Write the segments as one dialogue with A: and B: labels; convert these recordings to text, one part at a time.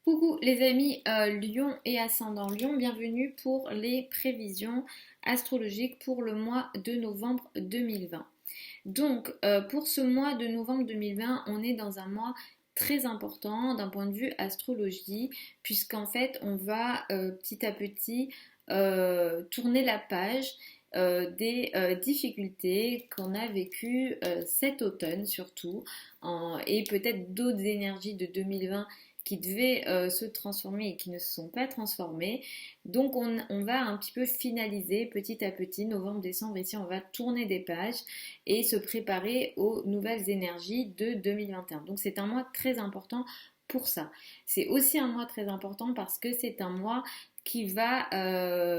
A: Coucou les amis Lion et ascendant Lion, bienvenue pour les prévisions astrologiques pour le mois de novembre 2020. Donc pour ce mois de novembre 2020, on est dans un mois très important d'un point de vue astrologie, puisqu'en fait on va petit à petit tourner la page des difficultés qu'on a vécues cet automne surtout, et peut-être d'autres énergies de 2020 qui devaient se transformer et qui ne se sont pas transformées. Donc on va un petit peu finaliser petit à petit, novembre, décembre, ici on va tourner des pages et se préparer aux nouvelles énergies de 2021. Donc c'est un mois très important pour ça. C'est aussi un mois très important parce que c'est un mois qui va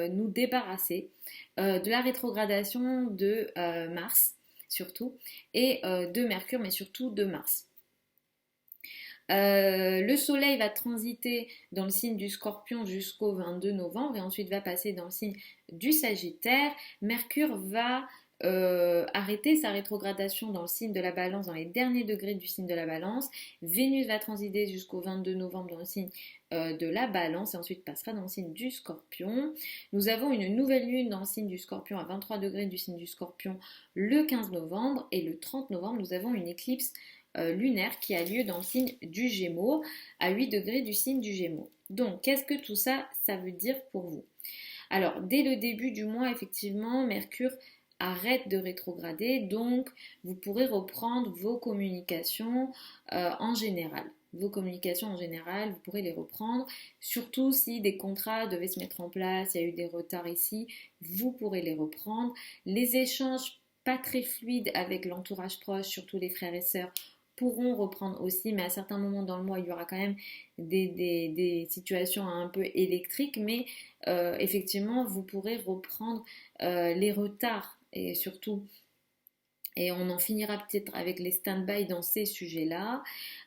A: nous débarrasser de la rétrogradation de Mars surtout et de Mercure, mais surtout de Mars. Le soleil va transiter dans le signe du Scorpion jusqu'au 22 novembre et ensuite va passer dans le signe du Sagittaire. Mercure va arrêter sa rétrogradation dans le signe de la Balance, dans les derniers degrés du signe de la Balance. Vénus va transiter jusqu'au 22 novembre dans le signe de la Balance et ensuite passera dans le signe du Scorpion. Nous avons une nouvelle lune dans le signe du Scorpion à 23 degrés du signe du Scorpion le 15 novembre et le 30 novembre nous avons une éclipse lunaire qui a lieu dans le signe du Gémeaux, à 8 degrés du signe du Gémeaux. Donc, qu'est-ce que tout ça, ça veut dire pour vous? Alors, dès le début du mois, effectivement, Mercure arrête de rétrograder, donc vous pourrez reprendre vos communications en général. Vos communications en général, vous pourrez les reprendre, surtout si des contrats devaient se mettre en place, il y a eu des retards ici, vous pourrez les reprendre. Les échanges pas très fluides avec l'entourage proche, surtout les frères et sœurs, pourront reprendre aussi, mais à certains moments dans le mois, il y aura quand même des situations un peu électriques, mais effectivement, vous pourrez reprendre les retards et surtout, et on en finira peut-être avec les stand-by dans ces sujets-là.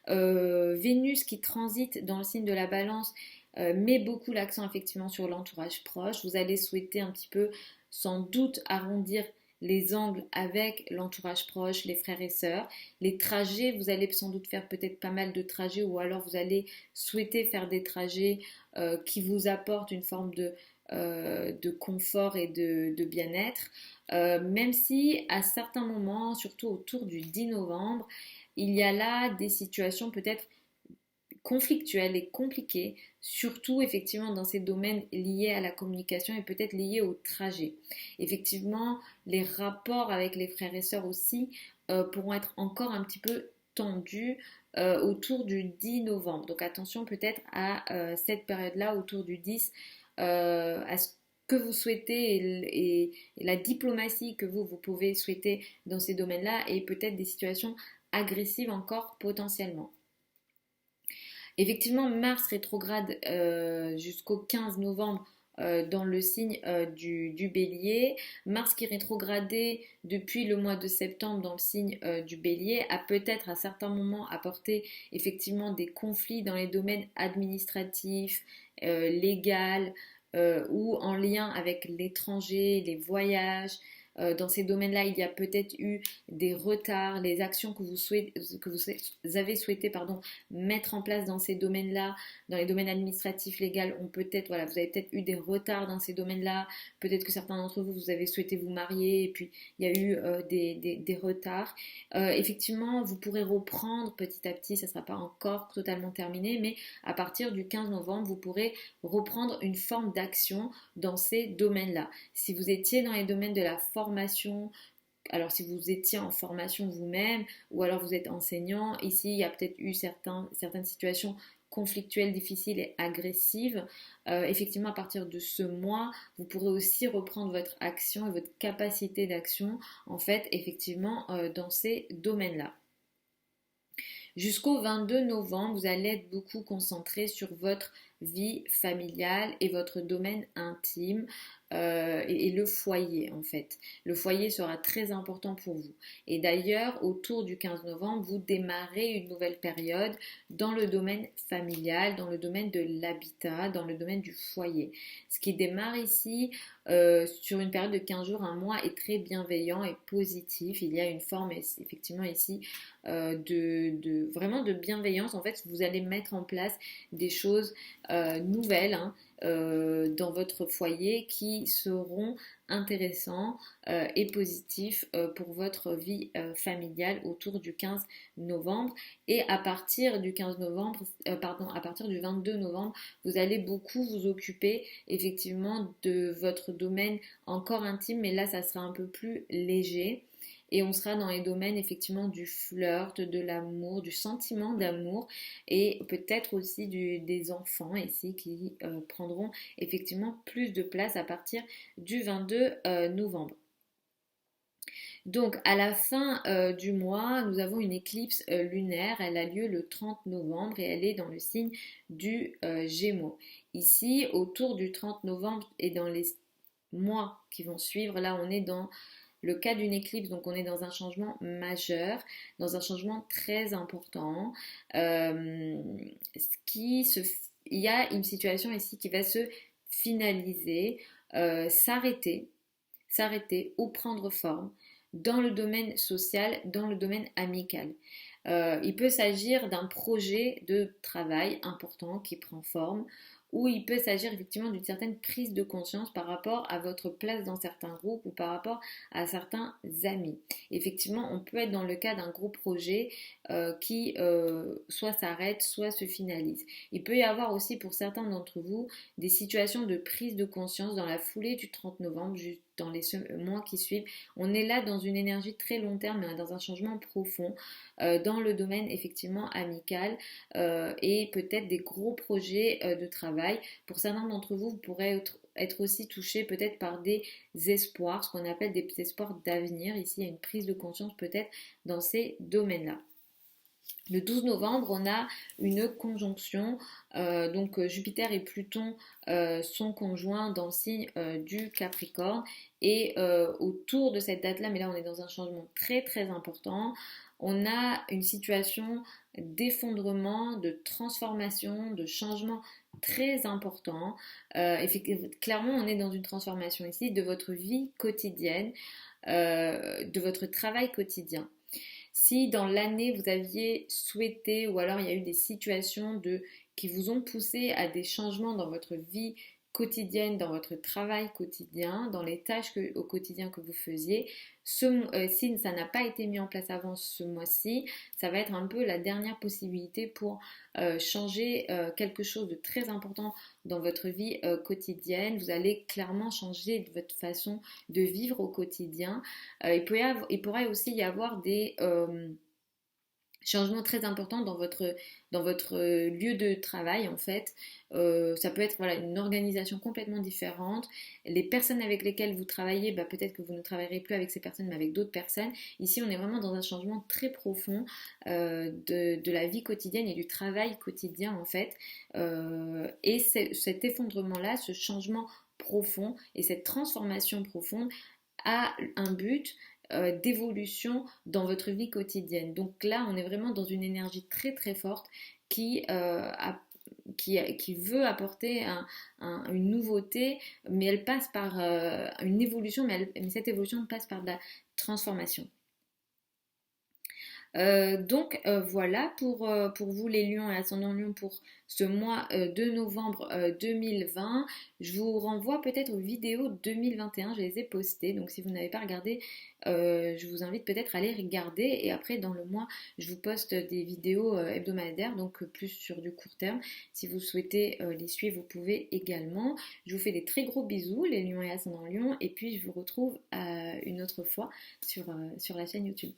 A: Vénus qui transite dans le signe de la Balance met beaucoup l'accent effectivement sur l'entourage proche. Vous allez souhaiter un petit peu, sans doute, arrondir les angles avec l'entourage proche, les frères et sœurs. Les trajets, vous allez sans doute faire peut-être pas mal de trajets ou alors vous allez souhaiter faire des trajets qui vous apportent une forme de confort et de bien-être. Même si à certains moments, surtout autour du 10 novembre, il y a là des situations peut-être conflictuelles et compliquées, surtout effectivement dans ces domaines liés à la communication et peut-être liés au trajet. Effectivement, les rapports avec les frères et sœurs aussi pourront être encore un petit peu tendus autour du 10 novembre. Donc attention peut-être à cette période-là, autour du 10, à ce que vous souhaitez et la diplomatie que vous pouvez souhaiter dans ces domaines-là et peut-être des situations agressives encore potentiellement. Effectivement, Mars rétrograde jusqu'au 15 novembre dans le signe du Bélier. Mars qui rétrogradait depuis le mois de septembre dans le signe du Bélier a peut-être à certains moments apporté effectivement des conflits dans les domaines administratifs, légal ou en lien avec l'étranger, les voyages. Dans ces domaines-là, il y a peut-être eu des retards, les actions que vous avez souhaité mettre en place dans ces domaines-là, dans les domaines administratifs, légaux, ont peut-être, voilà, vous avez peut-être eu des retards dans ces domaines-là, peut-être que certains d'entre vous, vous avez souhaité vous marier et puis il y a eu des retards. Effectivement, vous pourrez reprendre petit à petit, ça ne sera pas encore totalement terminé, mais à partir du 15 novembre, vous pourrez reprendre une forme d'action dans ces domaines-là. Si vous étiez dans les domaines de la formation, alors si vous étiez en formation vous-même ou alors vous êtes enseignant, ici il y a peut-être eu certaines situations conflictuelles, difficiles et agressives. Effectivement, à partir de ce mois, vous pourrez aussi reprendre votre action et votre capacité d'action, en fait, effectivement, dans ces domaines-là. Jusqu'au 22 novembre, vous allez être beaucoup concentré sur votre vie familiale et votre domaine intime et le foyer en fait. Le foyer sera très important pour vous. Et d'ailleurs, autour du 15 novembre, vous démarrez une nouvelle période dans le domaine familial, dans le domaine de l'habitat, dans le domaine du foyer. Ce qui démarre ici sur une période de 15 jours, un mois est très bienveillant et positif. Il y a une forme effectivement ici vraiment de bienveillance. En fait, vous allez mettre en place des choses nouvelles hein, dans votre foyer qui seront intéressants et positifs pour votre vie familiale autour du 15 novembre. Et à partir du 15 novembre, à partir du 22 novembre, vous allez beaucoup vous occuper effectivement de votre domaine encore intime, mais là ça sera un peu plus léger. Et on sera dans les domaines effectivement du flirt, de l'amour, du sentiment d'amour et peut-être aussi des enfants ici qui prendront effectivement plus de place à partir du 22 novembre. Donc à la fin du mois, nous avons une éclipse lunaire. Elle a lieu le 30 novembre et elle est dans le signe du Gémeaux. Ici, autour du 30 novembre et dans les mois qui vont suivre, là on est dans le cas d'une éclipse, donc on est dans un changement majeur, dans un changement très important. Il y a une situation ici qui va se finaliser, s'arrêter ou prendre forme dans le domaine social, dans le domaine amical. Il peut s'agir d'un projet de travail important qui prend forme, ou il peut s'agir effectivement d'une certaine prise de conscience par rapport à votre place dans certains groupes ou par rapport à certains amis. Effectivement, on peut être dans le cas d'un gros projet qui soit s'arrête, soit se finalise. Il peut y avoir aussi pour certains d'entre vous des situations de prise de conscience dans la foulée du 30 novembre, juste dans les mois qui suivent. On est là dans une énergie très long terme, dans un changement profond dans le domaine effectivement amical et peut-être des gros projets de travail. Pour certains d'entre vous, vous pourrez être aussi touché peut-être par des espoirs, ce qu'on appelle des espoirs d'avenir. Ici, il y a une prise de conscience peut-être dans ces domaines-là. Le 12 novembre, on a une conjonction, donc Jupiter et Pluton sont conjoints dans le signe du Capricorne et autour de cette date-là, mais là on est dans un changement très très important, on a une situation d'effondrement, de transformation, de changement très important. Clairement, on est dans une transformation ici de votre vie quotidienne, de votre travail quotidien. Si dans l'année vous aviez souhaité ou alors il y a eu des situations qui vous ont poussé à des changements dans votre vie quotidienne, dans votre travail quotidien, dans les tâches au quotidien que vous faisiez, si ça n'a pas été mis en place avant ce mois-ci, ça va être un peu la dernière possibilité pour changer quelque chose de très important dans votre vie quotidienne. Vous allez clairement changer de votre façon de vivre au quotidien. Il pourrait aussi y avoir des changement très important dans votre lieu de travail en fait. Ça peut être voilà, une organisation complètement différente. Les personnes avec lesquelles vous travaillez, peut-être que vous ne travaillerez plus avec ces personnes mais avec d'autres personnes. Ici on est vraiment dans un changement très profond de la vie quotidienne et du travail quotidien en fait. Et cet effondrement là, ce changement profond et cette transformation profonde a un but d'évolution dans votre vie quotidienne. Donc là, on est vraiment dans une énergie très très forte qui veut apporter une nouveauté, mais elle passe par une évolution, mais cette évolution passe par de la transformation. Voilà pour vous les lions et ascendants lions pour ce mois de novembre 2020. Je vous renvoie peut-être aux vidéos 2021, je les ai postées, donc si vous n'avez pas regardé, je vous invite peut-être à les regarder et après dans le mois je vous poste des vidéos hebdomadaires, donc plus sur du court terme. Si vous souhaitez les suivre, vous pouvez également. Je vous fais des très gros bisous les lions et ascendants lions et puis je vous retrouve une autre fois sur la chaîne YouTube.